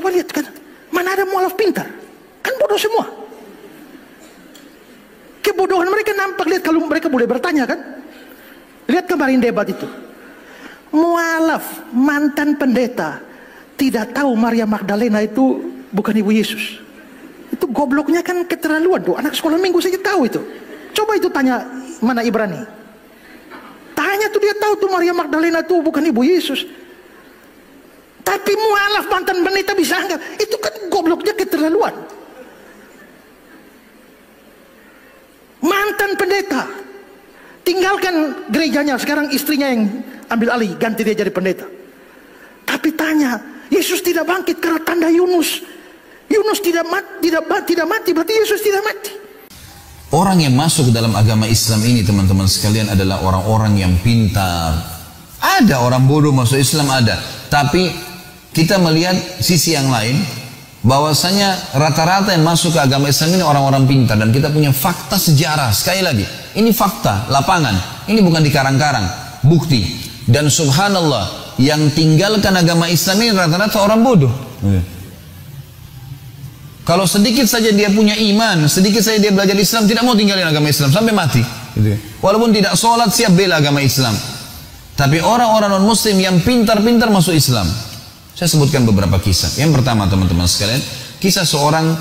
Coba lihat kan, mana ada mualaf pintar? Kan bodoh semua. Kebodohan mereka nampak, lihat kalau mereka boleh bertanya kan. Lihat kemarin debat itu. Mualaf, mantan pendeta, tidak tahu Maria Magdalena itu bukan ibu Yesus. Itu gobloknya kan keterlaluan tuh. Anak sekolah minggu saja tahu itu. Coba itu tanya mana Ibrani. Tanya tuh, dia tahu tuh Maria Magdalena tuh bukan ibu Yesus. Tapi mualaf mantan pendeta bisa anggap. Itu kan gobloknya keterlaluan. Mantan pendeta, tinggalkan gerejanya, sekarang istrinya yang ambil alih, ganti dia jadi pendeta. Tapi tanya, Yesus tidak bangkit karena tanda Yunus. Yunus tidak mati, berarti Yesus tidak mati. Orang yang masuk ke dalam agama Islam ini, teman-teman sekalian, adalah orang-orang yang pintar. Ada orang bodoh masuk Islam, ada. Tapi kita melihat sisi yang lain, bahwasanya rata-rata yang masuk ke agama Islam ini orang-orang pintar, dan kita punya fakta sejarah. Sekali lagi, ini fakta lapangan, ini bukan dikarang-karang, bukti. Dan subhanallah, yang tinggalkan agama Islam ini rata-rata orang bodoh. Kalau sedikit saja dia punya iman, sedikit saja dia belajar Islam, tidak mau tinggalin agama Islam sampai mati. Walaupun tidak sholat, siap bela agama Islam. Tapi orang-orang non-muslim yang pintar-pintar masuk Islam. Saya sebutkan beberapa kisah. Yang pertama, teman-teman sekalian, kisah seorang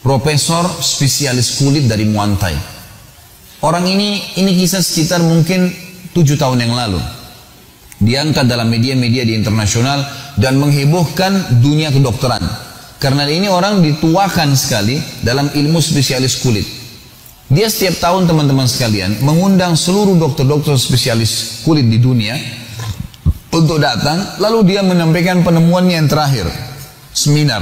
profesor spesialis kulit dari Muantai. Orang ini kisah sekitar mungkin 7 tahun yang lalu. Diangkat dalam media-media di internasional dan menghebohkan dunia kedokteran. Karena ini orang dituakan sekali dalam ilmu spesialis kulit. Dia setiap tahun, teman-teman sekalian, mengundang seluruh dokter-dokter spesialis kulit di dunia untuk datang, lalu dia menyampaikan penemuannya yang terakhir, seminar.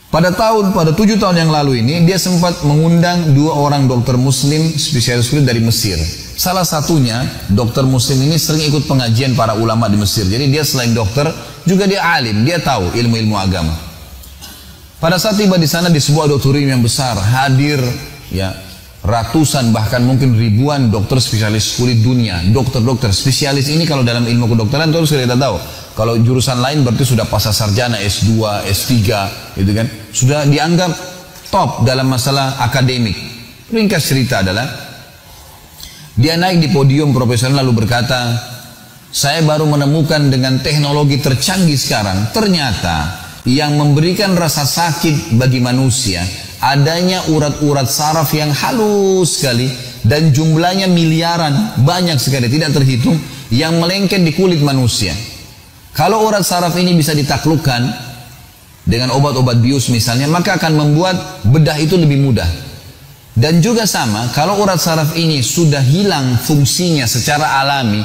Pada 7 tahun yang lalu ini, dia sempat mengundang 2 orang dokter muslim spesialis kulit dari Mesir. Salah satunya, dokter muslim ini sering ikut pengajian para ulama di Mesir. Jadi dia selain dokter, juga dia alim, dia tahu ilmu-ilmu agama. Pada saat tiba di sana, di sebuah auditorium yang besar, hadir ya ratusan bahkan mungkin ribuan dokter spesialis kulit dunia. Dokter-dokter spesialis ini kalau dalam ilmu kedokteran terus kita tahu, kalau jurusan lain berarti sudah pasca sarjana S2, S3 gitu kan, sudah dianggap top dalam masalah akademik. Ringkas cerita adalah dia naik di podium profesor lalu berkata, saya baru menemukan dengan teknologi tercanggih sekarang, ternyata yang memberikan rasa sakit bagi manusia adanya urat-urat saraf yang halus sekali dan jumlahnya miliaran, banyak sekali, tidak terhitung, yang melengket di kulit manusia. Kalau urat saraf ini bisa ditaklukkan dengan obat-obat bius misalnya, maka akan membuat bedah itu lebih mudah. Dan juga sama, kalau urat saraf ini sudah hilang fungsinya secara alami,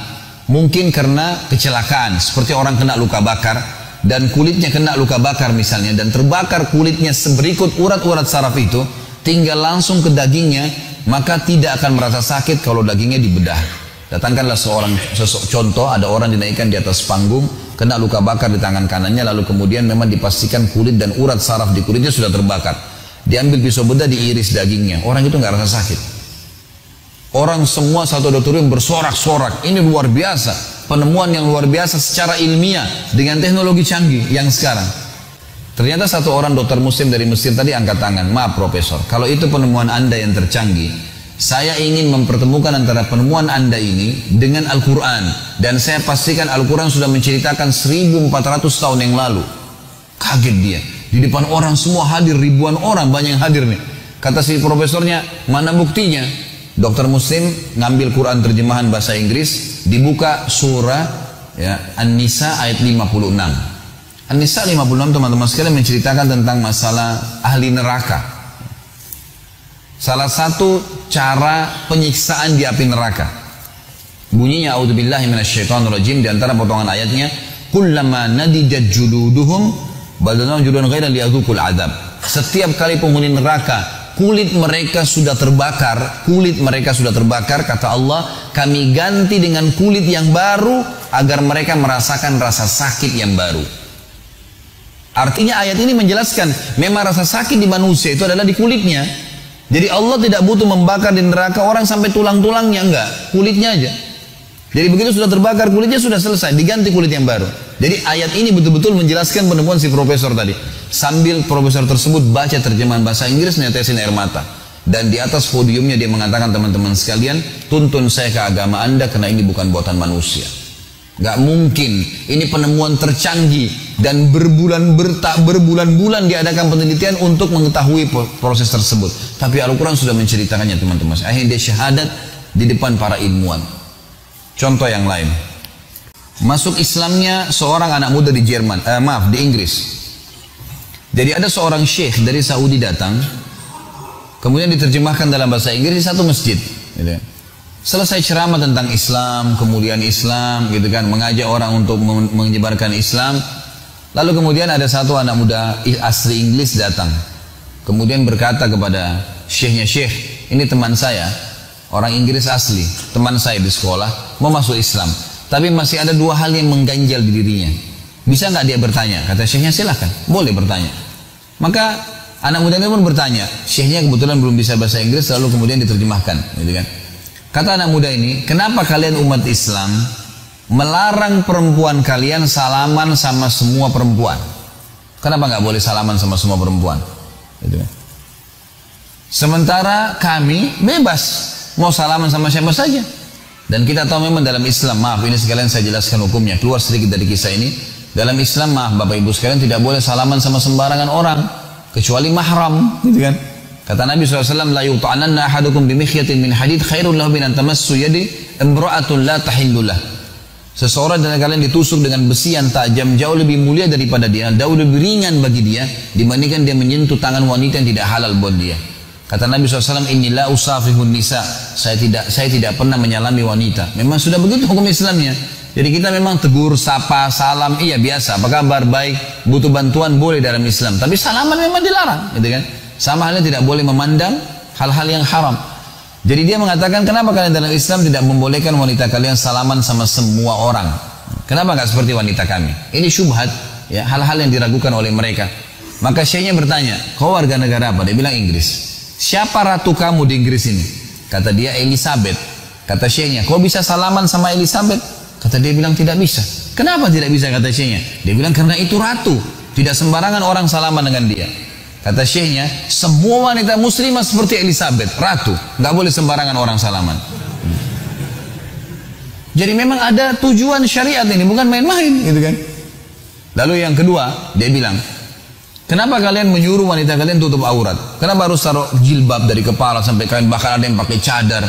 mungkin karena kecelakaan, seperti orang kena luka bakar dan kulitnya kena luka bakar misalnya, dan terbakar kulitnya seberikut urat-urat saraf itu, tinggal langsung ke dagingnya, maka tidak akan merasa sakit kalau dagingnya dibedah. Datangkanlah contoh, ada orang dinaikkan di atas panggung, kena luka bakar di tangan kanannya, lalu kemudian memang dipastikan kulit dan urat saraf di kulitnya sudah terbakar. Diambil pisau bedah, diiris dagingnya, orang itu nggak rasa sakit. Orang semua satu auditorium bersorak-sorak, ini luar biasa, penemuan yang luar biasa secara ilmiah dengan teknologi canggih yang sekarang. Ternyata satu orang dokter muslim dari Mesir tadi angkat tangan, maaf profesor, kalau itu penemuan Anda yang tercanggih, saya ingin mempertemukan antara penemuan Anda ini dengan Al-Quran, dan saya pastikan Al-Quran sudah menceritakan 1400 tahun yang lalu. Kaget dia, di depan orang semua hadir, ribuan orang, banyak yang hadir nih. Kata si profesornya, mana buktinya? Dokter muslim ngambil Quran terjemahan bahasa Inggris, dibuka surah ya, An-Nisa ayat 56. An-Nisa 56, teman-teman sekalian, menceritakan tentang masalah ahli neraka. Salah satu cara penyiksaan di api neraka. Bunyinya a'udzubillahi minasyaitonirrajim, di antara potongan ayatnya, kullama nadijat juluduhum badalnahum juludan ghairan liyadzuqul adzab. Setiap kali penghuni neraka kulit mereka sudah terbakar, kata Allah, kami ganti dengan kulit yang baru agar mereka merasakan rasa sakit yang baru. Artinya ayat ini menjelaskan memang rasa sakit di manusia itu adalah di kulitnya. Jadi Allah tidak butuh membakar di neraka orang sampai tulang-tulangnya, enggak, kulitnya aja. Jadi begitu sudah terbakar kulitnya sudah selesai, diganti kulit yang baru. Jadi ayat ini betul-betul menjelaskan penemuan si profesor tadi. Sambil profesor tersebut baca terjemahan bahasa Inggris, netesin air mata. Dan di atas podiumnya dia mengatakan, teman-teman sekalian, tuntun saya ke agama Anda karena ini bukan buatan manusia. Gak mungkin, ini penemuan tercanggih dan berbulan-bulan diadakan penelitian untuk mengetahui proses tersebut. Tapi Al-Quran sudah menceritakannya, teman-teman. Akhirnya dia syahadat di depan para ilmuwan. Contoh yang lain, masuk Islamnya seorang anak muda di di Inggris. Jadi ada seorang syekh dari Saudi datang, kemudian diterjemahkan dalam bahasa Inggris di satu masjid. Gitu. Selesai ceramah tentang Islam, kemuliaan Islam, gitu kan, mengajak orang untuk menyebarkan Islam. Lalu kemudian ada satu anak muda asli Inggris datang, kemudian berkata kepada syekhnya, "Syekh, ini teman saya, orang Inggris asli, teman saya di sekolah, mau masuk Islam. Tapi masih ada dua hal yang mengganjal di dirinya. Bisa nggak dia bertanya?" Kata syekhnya, "Silahkan, boleh bertanya." Maka anak muda ini pun bertanya. Syekhnya kebetulan belum bisa bahasa Inggris, lalu kemudian diterjemahkan. Gitu kan. Kata anak muda ini, "Kenapa kalian umat Islam melarang perempuan kalian salaman sama semua perempuan? Kenapa nggak boleh salaman sama semua perempuan?" Gitu kan. Sementara kami bebas mau salaman sama siapa saja. Dan kita tahu memang dalam Islam, maaf ini sekalian saya jelaskan hukumnya, keluar sedikit dari kisah ini. Dalam Islam, maaf Bapak Ibu sekalian, tidak boleh salaman sama sembarangan orang kecuali mahram, gitu kan. Kata Nabi SAW, "La yuta'ananna ahadukum bimikhyatin min hadid khairun lahu min an tamassu yadi imra'atun la tahillullah." Seseorang dari kalian ditusuk dengan besi yang tajam jauh lebih mulia daripada dia, jauh lebih ringan bagi dia dibandingkan dia menyentuh tangan wanita yang tidak halal buat dia. Kata Nabi SAW, "Inilah usafihun nisa." Saya tidak pernah menyalami wanita. Memang sudah begitu hukum Islamnya. Jadi kita memang tegur, sapa, salam, iya biasa. Apa kabar, baik, butuh bantuan boleh dalam Islam. Tapi salaman memang dilarang, gitu kan? Sama halnya tidak boleh memandang hal-hal yang haram. Jadi dia mengatakan, kenapa kalian dalam Islam tidak membolehkan wanita kalian salaman sama semua orang? Kenapa nggak seperti wanita kami? Ini syubhat, ya, hal-hal yang diragukan oleh mereka. Maka syekhnya bertanya, "Kau warga negara apa?" Dia bilang Inggris. "Siapa ratu kamu di Inggris ini?" Kata dia, "Elizabeth." Kata syekhnya, "Kau bisa salaman sama Elizabeth?" Kata dia bilang, "Tidak bisa." "Kenapa tidak bisa?" Kata syekhnya. Dia bilang, "Karena itu ratu, tidak sembarangan orang salaman dengan dia." Kata syekhnya, "Semua wanita muslimah seperti Elizabeth, ratu, nggak boleh sembarangan orang salaman." Jadi memang ada tujuan syariat ini, bukan main-main, gitu kan. Lalu yang kedua, dia bilang, "Kenapa kalian menyuruh wanita kalian tutup aurat? Kenapa harus taruh jilbab dari kepala sampai kain, bahkan ada yang pakai cadar?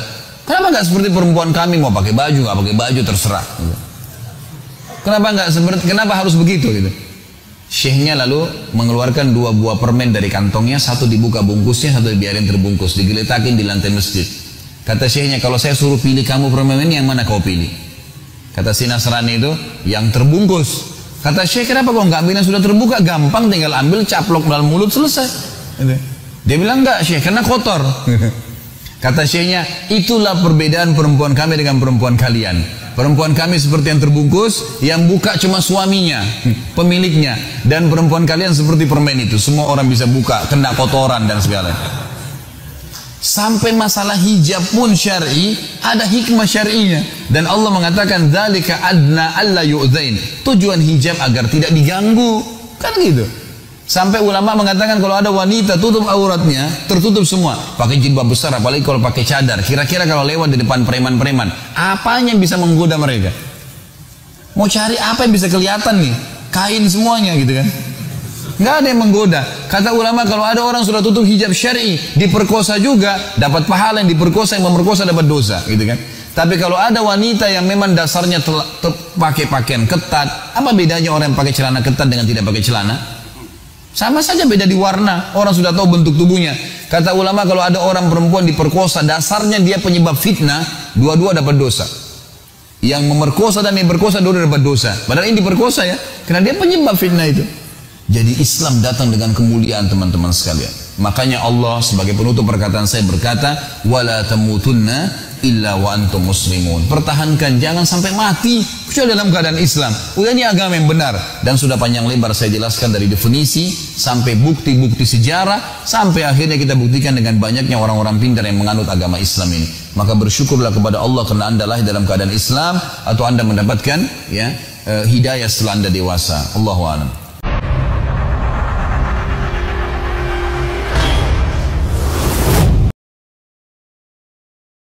Kenapa nggak seperti perempuan kami, mau pakai baju, nggak pakai baju, terserah. Kenapa harus begitu?" Gitu. Syekhnya lalu mengeluarkan 2 buah permen dari kantongnya, satu dibuka bungkusnya, satu dibiarin terbungkus, digeletakin di lantai masjid. Kata syekhnya, "Kalau saya suruh pilih kamu permen ini, yang mana kau pilih?" Kata si Nasrani itu, "Yang terbungkus." Kata syekh, "Kenapa kau nggak ambil yang sudah terbuka? Gampang, tinggal ambil, caplok dalam mulut, selesai." Dia bilang, "Enggak syekh, karena kotor." Kata syekhnya, "Itulah perbedaan perempuan kami dengan perempuan kalian. Perempuan kami seperti yang terbungkus, yang buka cuma suaminya, pemiliknya. Dan perempuan kalian seperti permen itu, semua orang bisa buka, kena kotoran dan segala." Sampai masalah hijab pun syar'i, ada hikmah syar'inya. Dan Allah mengatakan, "Dzalika adna alla yu'dzain." Tujuan hijab agar tidak diganggu. Kan gitu. Sampai ulama mengatakan kalau ada wanita tutup auratnya, tertutup semua, pakai jilbab besar, apalagi kalau pakai cadar, kira-kira kalau lewat di depan preman-preman, apanya yang bisa menggoda mereka? Mau cari apa yang bisa kelihatan nih? Kain semuanya gitu kan. Nggak ada yang menggoda. Kata ulama, kalau ada orang sudah tutup hijab syar'i, diperkosa juga, dapat pahala, yang diperkosa, yang memerkosa dapat dosa, gitu kan. Tapi kalau ada wanita yang memang dasarnya pakai pakaian ketat, apa bedanya orang yang pakai celana ketat dengan tidak pakai celana? Sama saja, beda di warna. Orang sudah tahu bentuk tubuhnya. Kata ulama, kalau ada orang perempuan diperkosa, dasarnya dia penyebab fitnah, dua-dua dapat dosa. Yang memerkosa dan yang berkosa, dua-dua dapat dosa. Padahal ini diperkosa ya, karena dia penyebab fitnah itu. Jadi Islam datang dengan kemuliaan, teman-teman sekalian. Makanya Allah sebagai penutup perkataan saya berkata, "Wala tamutunna illa wa antum muslimun. Pertahankan, jangan sampai mati kecuali dalam keadaan Islam. Ini agama yang benar. Dan sudah panjang lebar saya jelaskan dari definisi sampai bukti-bukti sejarah, sampai akhirnya kita buktikan dengan banyaknya orang-orang pintar yang menganut agama Islam ini. Maka bersyukurlah kepada Allah karena anda lahir dalam keadaan Islam, atau anda mendapatkan hidayah setelah anda dewasa. Allahu a'lam.